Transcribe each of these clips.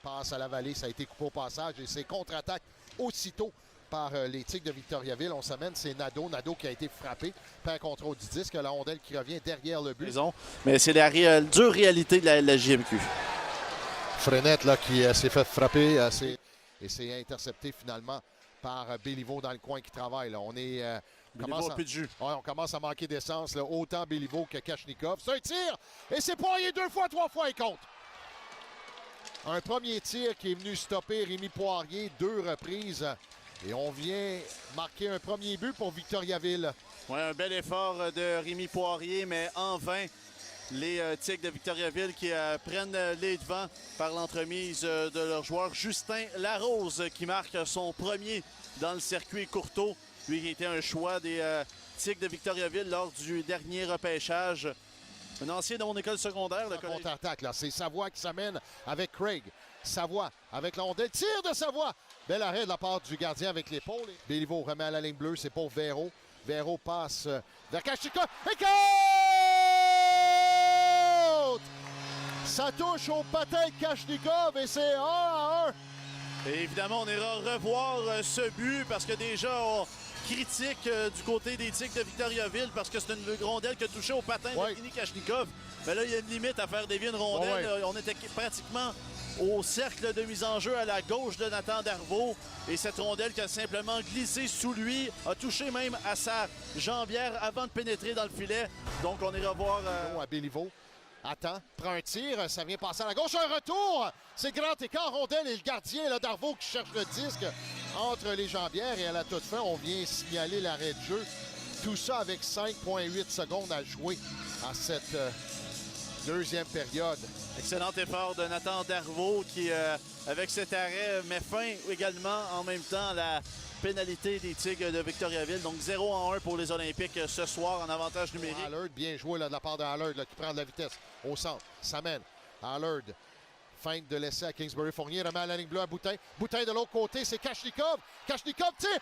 Passe à la vallée, ça a été coupé au passage et c'est contre-attaque aussitôt par les Tigres de Victoriaville. On s'amène, c'est Nadeau qui a été frappé, perd contrôle du disque, la rondelle qui revient derrière le but. Mais c'est la dure réalité de la JMQ. Frenette là, qui s'est fait frapper et c'est intercepté finalement par Béliveau dans le coin qui travaille. Là. On est... on commence à manquer d'essence, là, autant Béliveau que Kachnikov. C'est un tir et c'est Poirier 2 fois, 3 fois et compte. Un premier tir qui est venu stopper Rémi Poirier 2 reprises. Et on vient marquer un premier but pour Victoriaville. Oui, un bel effort de Rémi Poirier, mais en vain, les Tigres de Victoriaville qui prennent les devants par l'entremise de leur joueur Justin Larose qui marque son premier dans le circuit Courteau. Lui qui était un choix des Tigres de Victoriaville lors du dernier repêchage. Un ancien de mon école secondaire. Le contre-attaque, là, c'est Savoie qui s'amène avec Craig. Savoie avec la rondelle. Tir de Savoie. Bel arrêt de la part du gardien avec l'épaule. Béliveau remet à la ligne bleue. C'est pour Véro. Véro passe vers Kachnikov. Et compte! Ça touche au patin de Kachnikov et c'est 1-1. Et évidemment, on ira revoir ce but parce que déjà, on critique du côté des Tigres de Victoriaville parce que c'est une rondelle qui a touché au patin de Denis Kachnikov. Mais là, il y a une limite à faire dévier une rondelle. On était pratiquement au cercle de mise en jeu à la gauche de Nathan Darvaux. Et cette rondelle qui a simplement glissé sous lui, a touché même à sa jambière avant de pénétrer dans le filet. Donc, on ira voir... à Béliveau. Attends, prend un tir, ça vient passer à la gauche, un retour! C'est grand écart, rondelle et le gardien, là, Darvaux qui cherche le disque entre les jambières et à la toute fin, on vient signaler l'arrêt de jeu. Tout ça avec 5,8 secondes à jouer à cette deuxième période. Excellent effort de Nathan Darvaux qui, avec cet arrêt, met fin également en même temps à la pénalité des Tigres de Victoriaville. Donc 0-1 pour les Olympiques ce soir en avantage numérique. Allard, bien joué là, de la part de Allard qui prend de la vitesse au centre. S'amène. Allard feinte de laisser à Kingsbury. Fournier remet à la ligne bleue à Boutin. Boutin de l'autre côté, c'est Kachnikov. Kachnikov tire.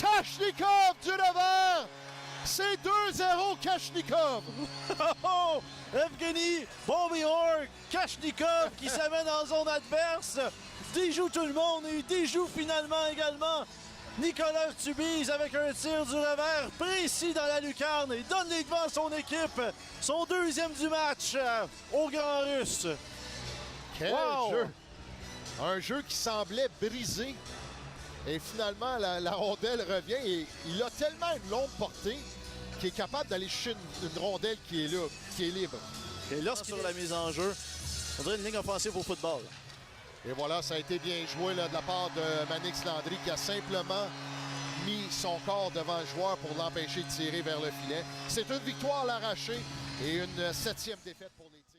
Kachnikov du revers. C'est 2-0 Kachnikov. Evgeny Bombior, Kachnikov qui s'amène en zone adverse, déjoue tout le monde et déjoue finalement également Nicolas Tubize avec un tir du revers précis dans la lucarne et donne les devants à son équipe, son deuxième du match au Grand Russe. Quel jeu! Un jeu qui semblait brisé et finalement la rondelle revient et il a tellement une longue portée qui est capable d'aller chercher une rondelle qui est là, qui est libre. Et là, sur la mise en jeu, on dirait une ligne offensive au football. Et voilà, ça a été bien joué là, de la part de Manix Landry qui a simplement mis son corps devant le joueur pour l'empêcher de tirer vers le filet. C'est une victoire à l'arraché et une 7e défaite pour les Tigres.